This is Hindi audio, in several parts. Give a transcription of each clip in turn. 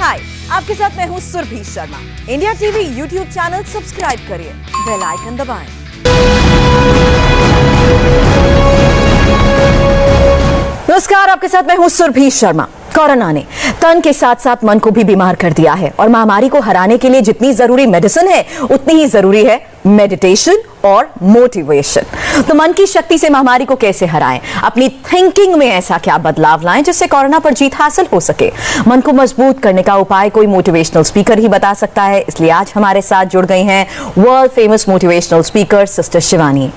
हाय, आपके साथ मैं हूँ Surabhi Sharma. India TV YouTube channel subscribe करिए, बेल आइकन दबाएं। नमस्कार, आपके साथ मैं हूँ सुरभि शर्मा। कोरोना ने तन के साथ साथ मन को भी बीमार कर दिया है और महामारी को हराने के लिए जितनी जरूरी मेडिसिन है उतनी ही जरूरी है मेडिटेशन और मोटिवेशन। तो मन की शक्ति से महामारी को कैसे हराएं, अपनी थिंकिंग में ऐसा क्या बदलाव लाएं जिससे कोरोना पर जीत हासिल हो सके। मन को मजबूत करने का उपाय कोई मोटिवेशनल स्पीकर ही बता सकता है, इसलिए आज हमारे साथ जुड़ गई हैं world famous motivational speaker sister Shivani.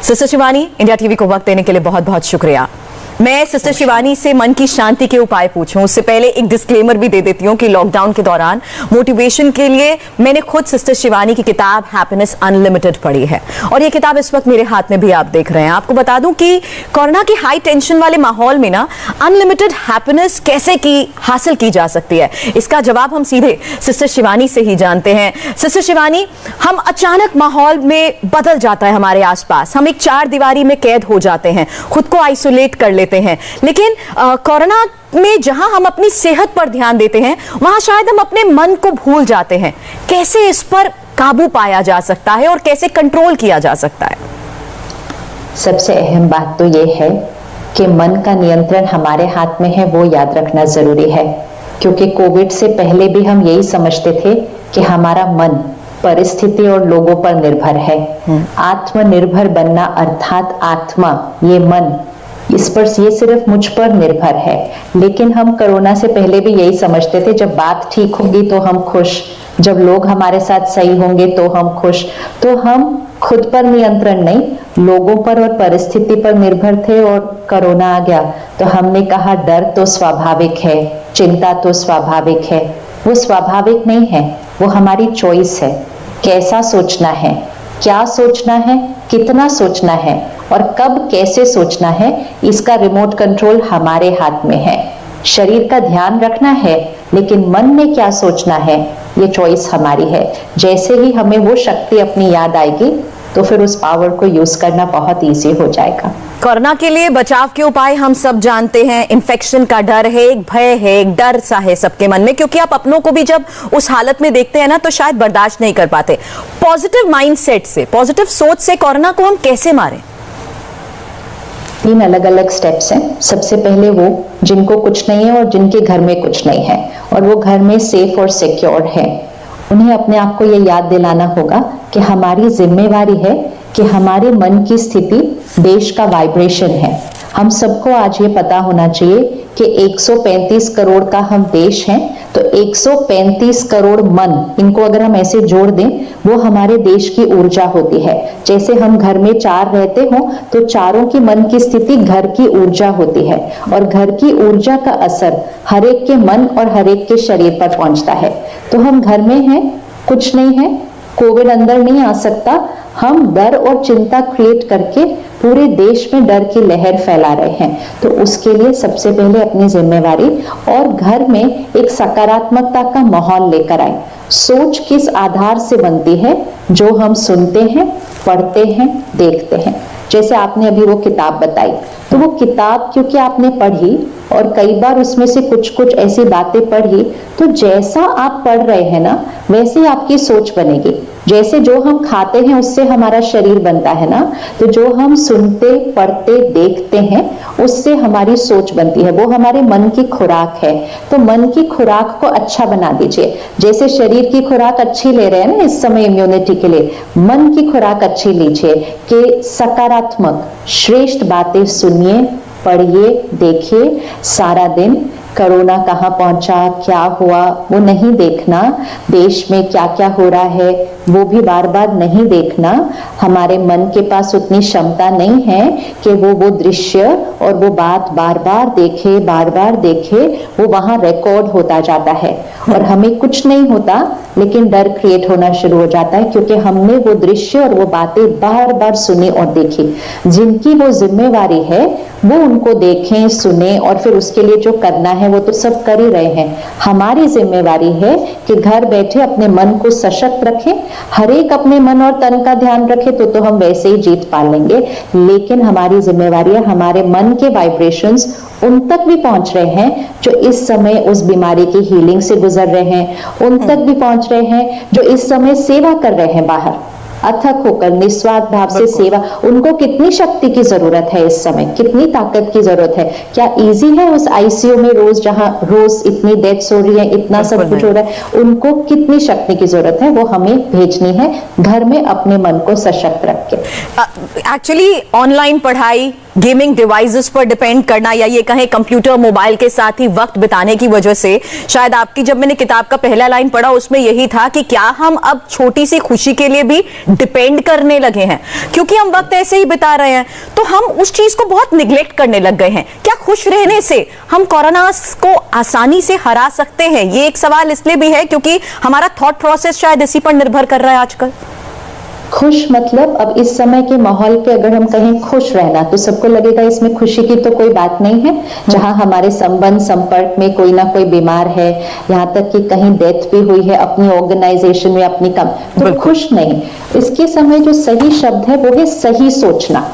Sister Shivani, India TV को वक्त देने के लिए बहुत बहुत शुक्रिया। मैं सिस्टर शिवानी से मन की शांति के उपाय पूछूं उससे पहले एक डिस्क्लेमर भी दे देती हूं कि लॉकडाउन के दौरान मोटिवेशन के लिए मैंने खुद सिस्टर शिवानी की किताब हैप्पीनेस अनलिमिटेड पढ़ी है और ये किताब इस वक्त मेरे हाथ में भी आप देख रहे हैं। आपको बता दूं कि कोरोना के हाई टेंशन वाले माहौल में ना अनलिमिटेड हैप्पीनेस कैसे हासिल की जा सकती है, इसका जवाब हम सीधे सिस्टर शिवानी से ही जानते हैं। सिस्टर शिवानी, हम अचानक माहौल में बदल जाता है हमारे आसपास, हम एक चार दीवारी में कैद हो जाते हैं, खुद को आइसोलेट कर लेते हैं, लेकिन कोरोना में जहां हम अपनी सेहत पर ध्यान देते हैं वहां शायद हम अपने मन को भूल जाते हैं। कैसे इस पर काबू पाया जा सकता है और कैसे कंट्रोल किया जा सकता है? सबसे अहम बात तो यह है कि मन का नियंत्रण हमारे हाथ में है, वो याद रखना जरूरी है। क्योंकि कोविड से पहले भी हम यही समझते थे कि हमारा मन परिस्थिति और लोगों पर निर्भर है। आत्मनिर्भर बनना अर्थात आत्मा, ये मन, इस पर ये सिर्फ मुझ पर निर्भर है। लेकिन हम कोरोना से पहले भी यही समझते थे, जब बात ठीक होगी तो हम खुश, जब लोग हमारे साथ सही होंगे तो हम खुश। तो हम खुद पर नियंत्रण नहीं, लोगों पर और परिस्थिति पर निर्भर थे। और कोरोना आ गया तो हमने कहा डर तो स्वाभाविक है, चिंता तो स्वाभाविक है। वो स्वाभाविक नहीं है, वो हमारी चॉइस है। कैसा सोचना है, क्या सोचना है, कितना सोचना है और कब कैसे सोचना है, इसका रिमोट कंट्रोल हमारे हाथ में है। शरीर का ध्यान रखना है, लेकिन मन में क्या सोचना है, ये चॉइस हमारी है। जैसे ही हमें वो शक्ति अपनी याद आएगी तो फिर उस पावर को यूज करना बहुत इजी हो जाएगा। कोरोना के लिए बचाव के उपाय हम सब जानते हैं। इन्फेक्शन का डर है, एक भय है, एक डर सा है सबके मन में, क्योंकि आप अपनों को भी जब उस हालत में देखते हैं ना तो शायद बर्दाश्त नहीं कर पाते। पॉजिटिव माइंडसेट से, पॉजिटिव सोच से कोरोना को हम कैसे मारें? 3 अलग अलग स्टेप्स हैं। सबसे पहले वो जिनको कुछ नहीं है और जिनके घर में कुछ नहीं है और वो घर में सेफ और सिक्योर है, उन्हें अपने आप को ये याद दिलाना होगा कि हमारी जिम्मेवारी है कि हमारे मन की स्थिति देश का वाइब्रेशन है। हम सबको आज ये पता होना चाहिए कि 135 करोड़ का हम देश हैं, तो 135 करोड़ मन, इनको अगर हम ऐसे जोड़ दें, वो हमारे देश की ऊर्जा होती है। जैसे हम घर में 4 रहते हो तो चारों की मन की स्थिति घर की ऊर्जा होती है और घर की ऊर्जा का असर हर एक के मन और हर एक के शरीर पर पहुंचता है। तो हम घर में हैं, कुछ नहीं है, कोविड अंदर नहीं आ सकता, हम डर और चिंता क्रिएट करके पूरे देश में डर की लहर फैला रहे हैं। तो उसके लिए सबसे पहले अपनी जिम्मेवारी और घर में एक सकारात्मकता का माहौल लेकर आए। सोच किस आधार से बनती है? जो हम सुनते हैं, पढ़ते हैं, देखते हैं। जैसे आपने अभी वो किताब बताई, तो वो किताब क्योंकि आपने पढ़ी और कई बार उसमें से कुछ ऐसी बातें पढ़ी, तो जैसा आप पढ़ रहे हैं ना वैसे ही आपकी सोच बनेगी। जैसे जो हम खाते हैं उससे हमारा शरीर बनता है ना, तो जो हम सुनते, पढ़ते, देखते हैं उससे हमारी सोच बनती है। वो हमारे मन की खुराक है। तो मन की खुराक को अच्छा बना दीजिए। जैसे शरीर की खुराक अच्छी ले रहे हैं ना इस समय इम्यूनिटी के लिए, मन की खुराक अच्छी लीजिए कि सकारात्मक श्रेष्ठ बातें सुनिए, पढ़िए, देखिए। सारा दिन कोरोना कहाँ पहुंचा, क्या हुआ, वो नहीं देखना। देश में क्या क्या हो रहा है वो भी बार बार नहीं देखना। हमारे मन के पास उतनी क्षमता नहीं है कि वो दृश्य और वो बात बार बार देखे, वो वहां रिकॉर्ड होता जाता है और हमें कुछ नहीं होता, लेकिन डर क्रिएट होना शुरू हो जाता है क्योंकि हमने वो दृश्य और वो बातें बार बार सुनी और देखी। जिनकी वो जिम्मेवारी है वो उनको देखें, सुने और फिर उसके लिए जो करना है वो तो सब कर ही रहे हैं। हमारी जिम्मेवारी है कि घर बैठे अपने मन को सशक्त रखें, हर एक अपने मन और तन का ध्यान रखे तो हम वैसे ही जीत पा लेंगे। लेकिन हमारी जिम्मेवारी है हमारे मन के वाइब्रेशंस उन तक भी पहुंच रहे हैं जो इस समय उस बीमारी की हीलिंग से गुजर रहे हैं, उन तक भी पहुंच रहे हैं जो इस समय सेवा कर रहे हैं बाहर, अथक होकर निस्वार्थ भाव से सेवा। उनको कितनी शक्ति की जरूरत है इस समय, कितनी ताकत की जरूरत है? क्या इजी है उस आईसीयू में रोज, जहां रोज इतनी डेथ्स हो रही है, इतना सब कुछ हो रहा है? उनको कितनी शक्ति की जरूरत है, वो हमें भेजनी है घर में अपने मन को सशक्त रख के। एक्चुअली ऑनलाइन पढ़ाई, गेमिंग डिवाइसेस पर डिपेंड करना, या ये कहें कंप्यूटर मोबाइल के साथ ही वक्त बिताने की वजह से, शायद आपकी, जब मैंने किताब का पहला लाइन पढ़ा उसमें यही था कि क्या हम अब छोटी सी खुशी के लिए भी डिपेंड करने लगे हैं, क्योंकि हम वक्त ऐसे ही बिता रहे हैं तो हम उस चीज को बहुत निग्लेक्ट करने लग गए हैं। क्या खुश रहने से हम कोरोना को आसानी से हरा सकते हैं? ये एक सवाल इसलिए भी है क्योंकि हमारा थॉट प्रोसेस शायद इसी पर निर्भर कर रहा है आजकल। खुश मतलब, अब इस समय के माहौल पे अगर हम कहें खुश रहना तो सबको लगेगा इसमें खुशी की तो कोई बात नहीं है। जहां हमारे संबंध संपर्क में कोई ना कोई बीमार है, यहाँ तक कि कहीं डेथ भी हुई है अपनी ऑर्गेनाइजेशन में, अपनी कम, तो खुश नहीं। इसके समय जो सही शब्द है वो है सही सोचना।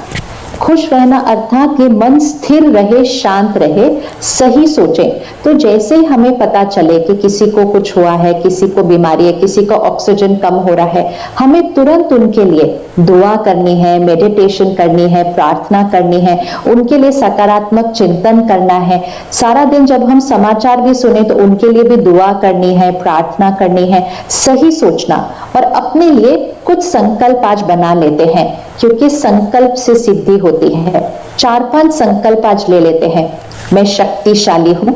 खुश रहना अर्थात ये मन स्थिर रहे, शांत रहे, सही सोचे। तो जैसे ही हमें पता चले कि किसी को कुछ हुआ है, किसी को बीमारी है, किसी का ऑक्सीजन कम हो रहा है, हमें तुरंत उनके लिए दुआ करनी है, मेडिटेशन करनी है, प्रार्थना करनी है, उनके लिए सकारात्मक चिंतन करना है। सारा दिन जब हम समाचार भी सुने तो उनके लिए भी दुआ करनी है, प्रार्थना करनी है, सही सोचना। और अपने लिए कुछ संकल्प आज बना लेते हैं, क्योंकि संकल्प से सिद्धि होती है। 4-5 संकल्प आज ले लेते हैं। मैं शक्तिशाली हूं,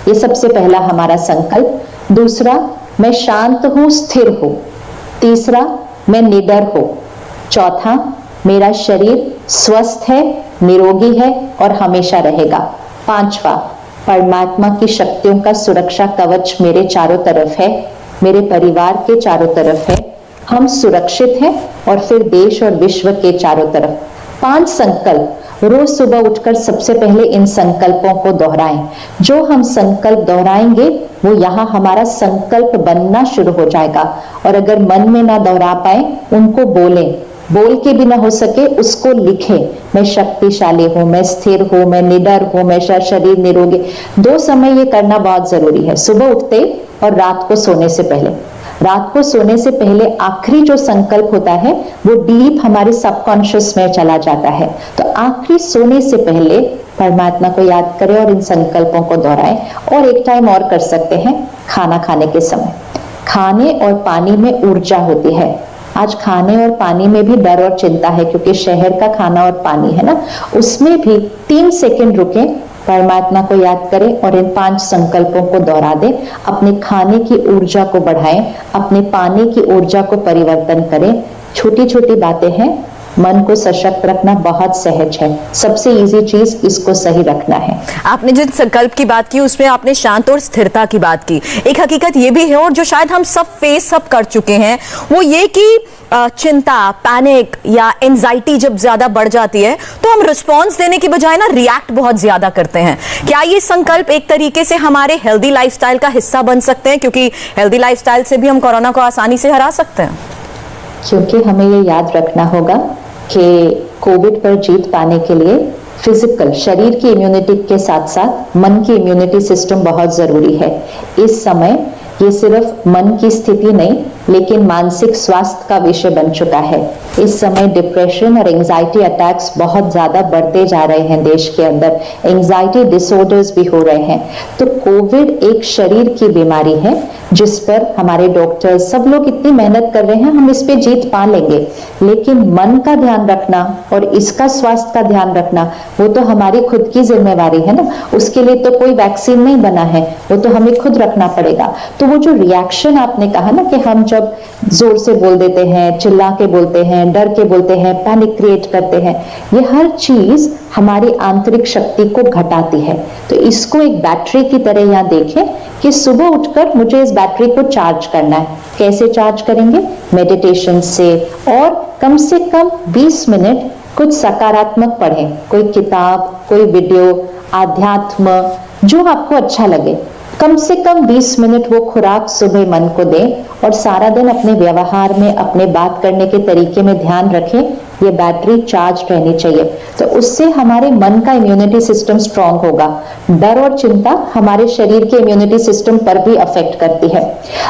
ये सबसे पहला हमारा संकल्प। दूसरा, मैं शांत हूं, स्थिर हूं। तीसरा, मैं निडर हूं। चौथा, मेरा शरीर स्वस्थ है, निरोगी है और हमेशा रहेगा। पांचवा, परमात्मा की शक्तियों का सुरक्षा कवच मेरे चारों तरफ है, मेरे परिवार के चारों तरफ है, हम सुरक्षित हैं, और फिर देश और विश्व के चारों तरफ। 5 संकल्प रोज सुबह उठकर सबसे पहले इन संकल्पों को दोहराएं। जो हम संकल्प दोहराएंगे वो यहाँ हमारा संकल्प बनना शुरू हो जाएगा। और अगर मन में ना दोहरा पाए, उनको बोलें, बोल के भी ना हो सके उसको लिखें। मैं शक्तिशाली हूं, मैं स्थिर हूं, मैं निडर हूं, मैं शरीर निरोगी। 2 समय ये करना बहुत जरूरी है, सुबह उठते और रात को सोने से पहले। रात को सोने से पहले आखिरी जो संकल्प होता है वो डीप हमारे सबकॉन्शियस में चला जाता है। तो आखिरी सोने से पहले परमात्मा को याद करें और इन संकल्पों को दोहराएं। और एक टाइम और कर सकते हैं, खाना खाने के समय। खाने और पानी में ऊर्जा होती है। आज खाने और पानी में भी डर और चिंता है, क्योंकि शहर का खाना और पानी है ना, उसमें भी 3 सेकंड रुकें, परमात्मा को याद करें और इन 5 संकल्पों को दोहरा दें। अपने खाने की ऊर्जा को बढ़ाएं, अपने पानी की ऊर्जा को परिवर्तन करें। छोटी छोटी बातें हैं, मन को सशक्त रखना बहुत सहज है। सबसे इजी चीज इसको सही रखना है। आपने जिन संकल्प की बात की उसमें आपने शांत और स्थिरता की बात की। एक हकीकत ये भी है, और जो शायद हम सब फेस कर चुके हैं, वो ये कि चिंता, पैनिक या एंजाइटी जब ज्यादा बढ़ जाती है तो हम रिस्पॉन्स देने की बजाय ना रिएक्ट बहुत ज्यादा करते हैं। क्या ये संकल्प एक तरीके से हमारे हेल्दी लाइफस्टाइल का हिस्सा बन सकते हैं, क्योंकि हेल्दी लाइफस्टाइल से भी हम कोरोना को आसानी से हरा सकते हैं? क्योंकि हमें ये याद रखना होगा कि कोविड पर जीत पाने के लिए फिजिकल शरीर की इम्यूनिटी के साथ साथ मन की इम्यूनिटी सिस्टम बहुत जरूरी है। इस समय ये सिर्फ मन की स्थिति नहीं, लेकिन मानसिक स्वास्थ्य का विषय बन चुका है। इस समय डिप्रेशन और एंजाइटी अटैक्स बहुत ज्यादा बढ़ते जा रहे हैं देश के अंदर। एंजाइटी डिसऑर्डर्स भी हो रहे हैं। तो कोविड एक शरीर की बीमारी है जिस पर हमारे डॉक्टर्स सब लोग इतनी मेहनत कर रहे हैं, हम इस पे जीत पा लेंगे। लेकिन मन का ध्यान रखना और इसका स्वास्थ्य का ध्यान रखना वो तो हमारी खुद की जिम्मेवारी है ना। उसके लिए तो कोई वैक्सीन नहीं बना है, वो तो हमें खुद रखना पड़ेगा। तो वो जो रिएक्शन आपने कहा ना कि हम जब जोर से बोल देते हैं, चिल्ला के बोलते हैं, डर के बोलते हैं, पैनिक क्रिएट करते हैं, ये हर चीज हमारी आंतरिक शक्ति को घटाती है। तो इसको एक बैटरी की तरह यहाँ देखें कि सुबह उठकर मुझे इस बैटरी को चार्ज करना है। कैसे चार्ज करेंगे? मेडिटेशन से, और कम से कम 20 मिनट कुछ सकारात्मक पढ़ें, कोई किताब, कोई वीडियो, आध्यात्म, जो आपको अच्छा लगे। कम से कम 20 मिनट वो खुराक सुबह मन को दें और सारा दिन अपने व्यवहार में, अपने बात करने के तरीके में ध्यान रखें। ये बैटरी चार्ज रहनी चाहिए। तो उससे हमारे मन का इम्यूनिटी सिस्टम स्ट्रांग होगा। डर और चिंता हमारे शरीर के इम्यूनिटी सिस्टम पर भी अफेक्ट करती है।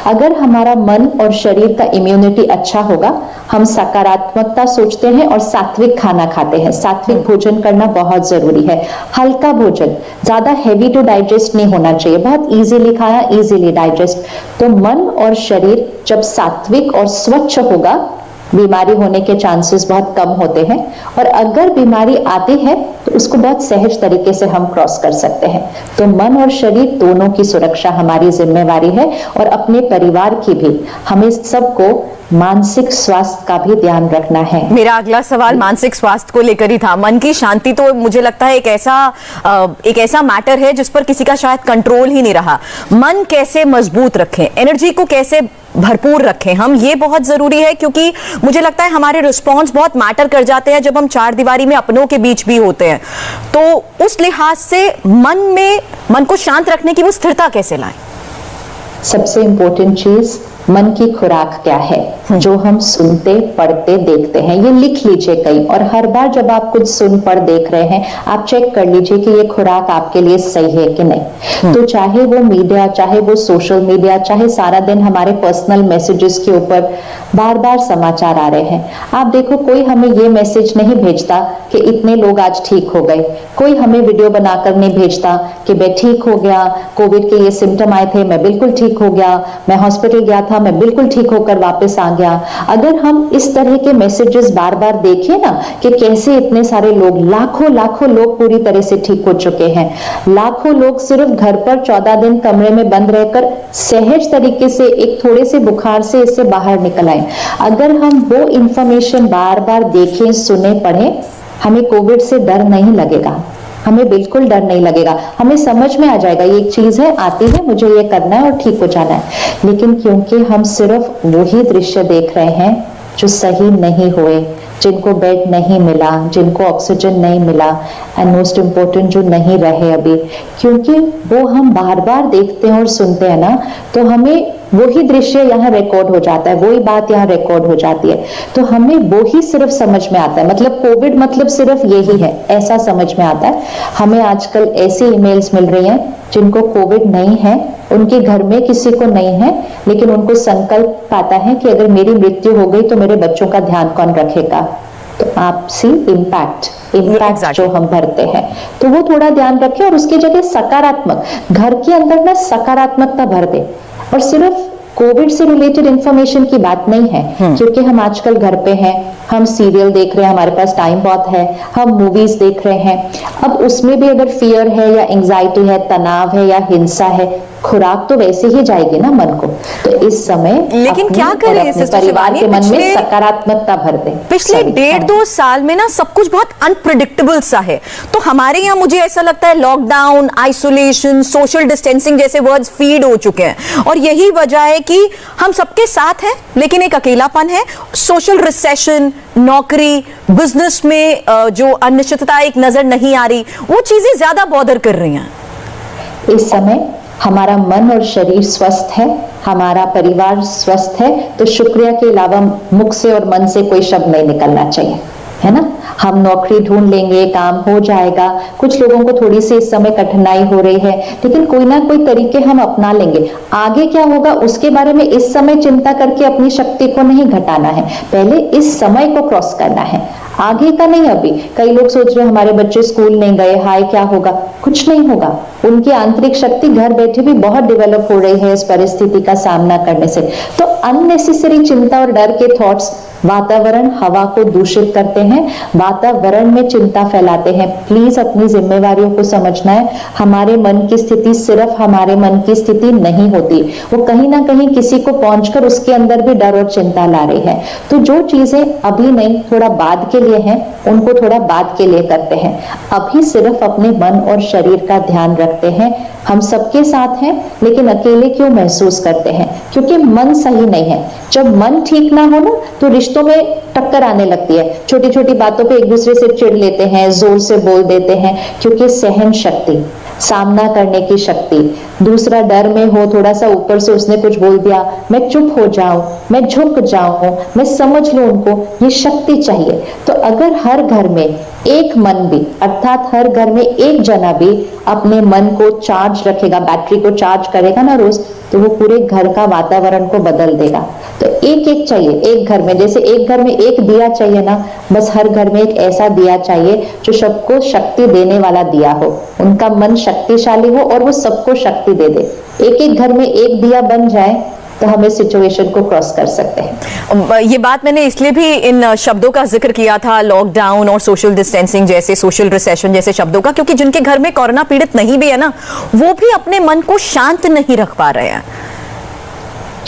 अगर हमारा मन और शरीर का इम्यूनिटी अच्छा होगा, हम सकारात्मकता सोचते हैं और सात्विक खाना खाते हैं। सात्विक भोजन करना बहुत जरूरी है। हल्का भोजन, ज्यादा हैवी टू डाइजेस्ट नहीं होना चाहिए, बहुत इजीली खाया, इजीली डाइजेस्ट। तो मन और शरीर जब सात्विक और स्वच्छ होगा, बीमारी होने के चांसेस बहुत कम होते हैं। और अगर बीमारी आती है तो उसको बहुत सहज तरीके से हम क्रॉस कर सकते हैं। तो मन और शरीर दोनों की सुरक्षा हमारी जिम्मेवारी है, और अपने परिवार की भी। हमें सबको मानसिक स्वास्थ्य का भी ध्यान रखना है। मेरा अगला सवाल मानसिक स्वास्थ्य को लेकर ही था। मन की शांति तो मुझे लगता है एक ऐसा मैटर है जिस पर किसी का शायद कंट्रोल ही नहीं रहा। मन कैसे मजबूत रखें, एनर्जी को कैसे भरपूर रखें हम, ये बहुत जरूरी है, क्योंकि मुझे लगता है हमारे रिस्पॉन्स बहुत मैटर कर जाते हैं जब हम चार दीवारी में अपनों के बीच भी होते हैं। तो उस लिहाज से मन को शांत रखने की वो स्थिरता कैसे लाएं? सबसे इंपॉर्टेंट चीज मन की खुराक क्या है, जो हम सुनते, पढ़ते, देखते हैं। ये लिख लीजिए कहीं, और हर बार जब आप कुछ सुन पढ़ देख रहे हैं, आप चेक कर लीजिए कि ये खुराक आपके लिए सही है कि नहीं। तो चाहे वो मीडिया, चाहे वो सोशल मीडिया, चाहे सारा दिन हमारे पर्सनल मैसेजेस के ऊपर बार बार समाचार आ रहे हैं। आप देखो, कोई हमें ये मैसेज नहीं भेजता कि इतने लोग आज ठीक हो गए। कोई हमें वीडियो बनाकर नहीं भेजता कि मैं ठीक हो गया, कोविड के ये सिम्टम आए थे, मैं बिल्कुल ठीक हो गया, मैं हॉस्पिटल गया था, मैं बिल्कुल ठीक होकर वापस आ गया। अगर हम इस तरह के मैसेजेस बार बार देखें ना, कि कैसे इतने सारे लोग, लाखों लोग पूरी तरह से ठीक हो चुके हैं, लाखों लोग सिर्फ घर पर 14 दिन कमरे में बंद रहकर सहज तरीके से एक थोड़े से बुखार से इससे बाहर निकल आए। अगर हम वो इंफॉर्मेशन बार बार देखें, सुने, पढ़ें, हमें कोविड से डर नहीं लगेगा। हमें बिल्कुल डर नहीं लगेगा। हमें समझ में आ जाएगा ये एक चीज है, आती है, मुझे ये करना है और ठीक हो जाना है। लेकिन क्योंकि हम सिर्फ वही दृश्य देख रहे हैं जो सही नहीं हुए, जिनको बेड नहीं मिला, जिनको ऑक्सीजन नहीं मिला, एंड मोस्ट इम्पोर्टेंट जो नहीं रहे अभी, क्योंकि वो हम बार बार देखते हैं और सुनते हैं ना, तो हमें वही दृश्य यहाँ रिकॉर्ड हो जाता है, वही बात यहाँ रिकॉर्ड हो जाती है। तो हमें वही सिर्फ समझ में आता है, मतलब कोविड मतलब सिर्फ यही है, ऐसा समझ में आता है। हमें आजकल ऐसी ईमेल्स मिल रही हैं जिनको कोविड नहीं है, उनके घर में किसी को नहीं है, लेकिन उनको संकल्प पाता है कि अगर मेरी मृत्यु हो गई तो मेरे बच्चों का ध्यान कौन रखेगा। तो आप सी इम्पैक्ट जो हम भरते हैं, तो वो थोड़ा ध्यान रखें और उसकी जगह सकारात्मक, घर के अंदर ना सकारात्मकता भर दे। और सिर्फ कोविड से रिलेटेड इंफॉर्मेशन की बात नहीं है, क्योंकि हम आजकल घर पे हैं, हम सीरियल देख रहे हैं, हमारे पास टाइम बहुत है, हम मूवीज देख रहे हैं। अब उसमें भी अगर फियर है या एंजाइटी है, तनाव है या हिंसा है, खुराक तो वैसे ही जाएगी ना मन को। तो इस समय लेकिन क्या करें, परिवार के मन में सकारात्मकता भर दें। पिछले 1.5-2 साल में ना सब कुछ बहुत अनप्रिडिक्टेबल सा है। तो हमारे यहाँ मुझे ऐसा लगता है लॉकडाउन, आइसोलेशन, सोशल डिस्टेंसिंग जैसे वर्ड्स फीड हो चुके हैं, और यही वजह है कि हम सबके साथ हैं लेकिन एक अकेलापन है। सोशल रिसेशन, नौकरी, बिजनेस में जो अनिश्चितता एक नजर नहीं आ रही, वो चीजें ज्यादा बॉदर कर रही हैं। इस समय हमारा मन और शरीर स्वस्थ है, हमारा परिवार स्वस्थ है, तो शुक्रिया के अलावा मुख से और मन से कोई शब्द नहीं निकलना चाहिए, है ना। हम नौकरी ढूंढ लेंगे, काम हो जाएगा। कुछ लोगों को थोड़ी सी इस समय कठिनाई हो रही है, लेकिन कोई ना कोई तरीके हम अपना लेंगे। आगे क्या होगा उसके बारे में इस समय चिंता करके अपनी शक्ति को नहीं घटाना है, पहले इस समय को क्रॉस करना है, आगे का नहीं। अभी कई लोग सोच रहे हमारे बच्चे स्कूल नहीं गए, हाय क्या होगा, कुछ नहीं होगा। उनकी आंतरिक शक्ति घर बैठे भी बहुत डेवलप हो रही है इस परिस्थिति का सामना करने से। तो अननेसेसरी चिंता और डर के थॉट्स वातावरण, हवा को दूषित करते हैं, वातावरण में चिंता फैलाते हैं। प्लीज अपनी जिम्मेवारियों को समझना है। हमारे मन की स्थिति सिर्फ हमारे मन की स्थिति नहीं होती, वो कहीं ना कहीं किसी को पहुंचकर उसके अंदर भी डर और चिंता ला रही है। तो जो चीजें अभी नहीं, थोड़ा बाद के लिए हैं, उनको थोड़ा बाद के लिए करते हैं। अभी सिर्फ अपने मन और शरीर का ध्यान रखते हैं। हम सबके साथ हैं, लेकिन अकेले क्यों महसूस करते हैं? क्योंकि मन सही नहीं है। जब मन ठीक ना हो ना, तो रिश्तों में टक्कर आने लगती है। छोटी छोटी बातों पे एक दूसरे से चिढ़ लेते हैं, जोर से बोल देते हैं, क्योंकि सहन शक्ति, सामना करने की शक्ति। दूसरा, डर में हो, थोड़ा सा ऊपर से उसने कुछ बोल दिया, मैं चुप हो जाऊं, मैं झुक जाऊं, मैं समझ लूं उनको, ये शक्ति चाहिए। तो अगर हर घर में एक मन भी, अर्थात हर घर में एक जना भी अपने मन को चार्ज रखेगा, बैटरी को चार्ज करेगा ना रोज, तो वो पूरे घर का वातावरण को बदल देगा। तो एक एक चाहिए एक घर में, जैसे एक घर में एक दिया चाहिए ना, बस हर घर में एक ऐसा दिया चाहिए जो सबको शक्ति देने वाला दिया हो, उनका मन शक्तिशाली हो और वो सबको शक्ति दे दे। एक एक घर में एक दिया बन जाए तो हम इस सिचुएशन को क्रॉस कर सकते हैं। ये बात मैंने इसलिए भी इन शब्दों का जिक्र किया था, लॉकडाउन और सोशल डिस्टेंसिंग जैसे, सोशल रिसेशन जैसे शब्दों का, क्योंकि जिनके घर में कोरोना पीड़ित नहीं भी है ना, वो भी अपने मन को शांत नहीं रख पा रहे हैं।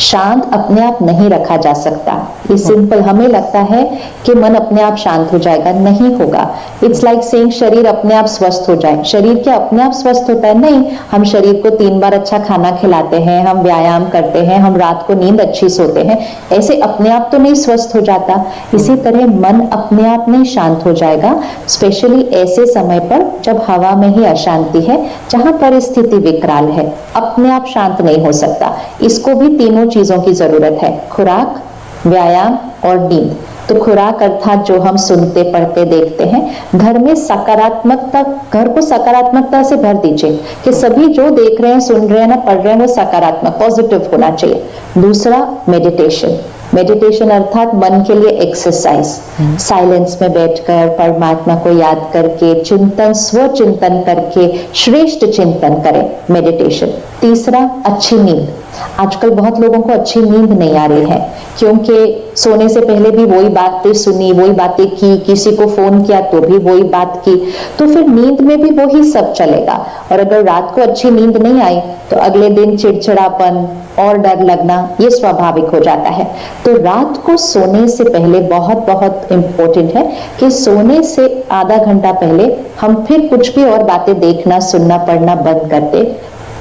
शांत अपने आप नहीं रखा जा सकता, ये सिंपल। हमें लगता है कि मन अपने आप शांत हो जाएगा, नहीं होगा। इट्स लाइक सेइंग शरीर अपने आप स्वस्थ हो जाए। शरीर क्या अपने आप स्वस्थ होता है? नहीं। हम शरीर को 3 बार अच्छा खाना खिलाते हैं, हम व्यायाम करते हैं, हम रात को नींद अच्छी सोते हैं, ऐसे अपने आप तो नहीं स्वस्थ हो जाता। इसी तरह मन अपने आप नहीं शांत हो जाएगा, स्पेशली ऐसे समय पर जब हवा में ही अशांति है, जहां परिस्थिति विकराल है, अपने आप शांत नहीं हो सकता। इसको भी तीनों चीजों की जरूरत है, खुराक, व्यायाम और नींद। तो खुराक अर्थात जो हम सुनते, पढ़ते, देखते हैं, घर में सकारात्मकता, घर को सकारात्मकता से भर दीजिए कि सभी जो देख रहे हैं, सुन रहे हैं ना, पढ़ रहे हैं, वो सकारात्मक, पॉजिटिव होना चाहिए। दूसरा, मेडिटेशन। मेडिटेशन अर्थात मन के लिए एक्सरसाइज, साइलेंस में बैठकर परमात्मा को याद करके, चिंतन, स्व चिंतन करके श्रेष्ठ चिंतन करें, मेडिटेशन। तीसरा, अच्छी नींद। आजकल बहुत लोगों को अच्छी नींद नहीं आ रही है, क्योंकि सोने से पहले भी वही बातें सुनी, वही बातें की, किसी को फोन किया तो भी वही बात की, तो फिर नींद में भी वही सब चलेगा। और अगर रात को अच्छी नींद नहीं आई तो अगले दिन चिड़चिड़ापन और डर लगना, ये स्वाभाविक हो जाता है। तो रात को सोने से पहले बहुत बहुत इंपॉर्टेंट है कि सोने से आधा घंटा पहले हम फिर कुछ भी और बातें देखना, सुनना, पढ़ना बंद कर दे,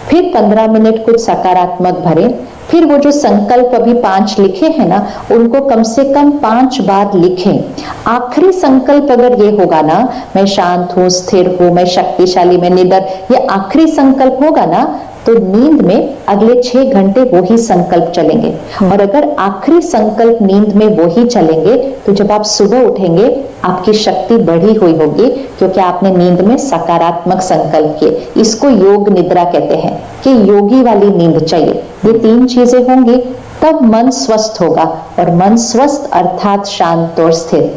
फिर 15 मिनट कुछ सकारात्मक भरे, फिर वो जो संकल्प अभी 5 लिखे हैं ना, उनको कम से कम 5 बार लिखें। आखिरी संकल्प अगर ये होगा ना, मैं शांत हूं, स्थिर हूं, मैं शक्तिशाली, मैं निडर, ये आखिरी संकल्प होगा ना, तो नींद में अगले 6 घंटे वो ही संकल्प चलेंगे। और अगर आखिरी संकल्प नींद में वो ही चलेंगे, तो जब आप सुबह उठेंगे आपकी शक्ति बढ़ी हुई होगी, क्योंकि आपने नींद में सकारात्मक संकल्प किए। इसको योग निद्रा कहते हैं कि योगी वाली नींद चाहिए। ये 3 चीजें होंगी तब मन स्वस्थ होगा, और मन स्वस्थ अर्थात शांत और स्थिर।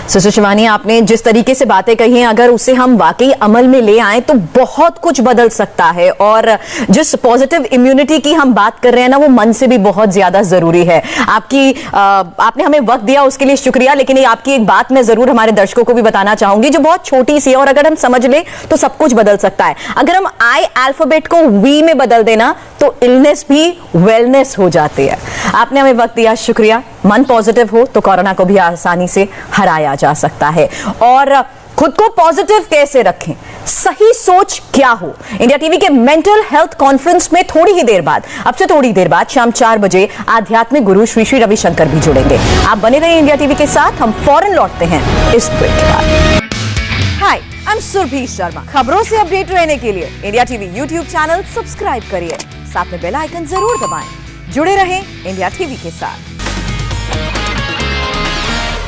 सिस्टर शिवानी, आपने जिस तरीके से बातें कही हैं, अगर उसे हम वाकई अमल में ले आए तो बहुत कुछ बदल सकता है। और जिस पॉजिटिव इम्यूनिटी की हम बात कर रहे हैं ना, वो मन से भी बहुत ज्यादा जरूरी है। आपने हमें वक्त दिया, उसके लिए शुक्रिया। लेकिन ये आपकी एक बात मैं जरूर हमारे दर्शकों को भी बताना चाहूंगी, जो बहुत छोटी सी है, और अगर हम समझ ले तो सब कुछ बदल सकता है। अगर हम आई अल्फाबेट को वी में बदल देना, तो इलनेस भी वेलनेस हो जाती है। आपने हमें वक्त दिया, शुक्रिया। मन पॉजिटिव हो तो कोरोना को भी आसानी से हराया जा सकता है। और खुद को पॉजिटिव कैसे रखें, सही सोच क्या हो, इंडिया टीवी के मेंटल हेल्थ कॉन्फ्रेंस में थोड़ी ही देर बाद, अब से थोड़ी देर बाद शाम 4 बजे आध्यात्मिक गुरु श्री श्री रविशंकर भी जुड़ेंगे। आप बने रहिए इंडिया टीवी के साथ। हम फौरन लौटते हैं इस ब्रेक के बाद। हाय, आई एम सुरभि शर्मा। खबरों से अपडेट रहने के लिए India TV YouTube channel subscribe करिए, साथ में बेल आइकन जरूर दबाएं। जुड़े रहें इंडिया टीवी के साथ।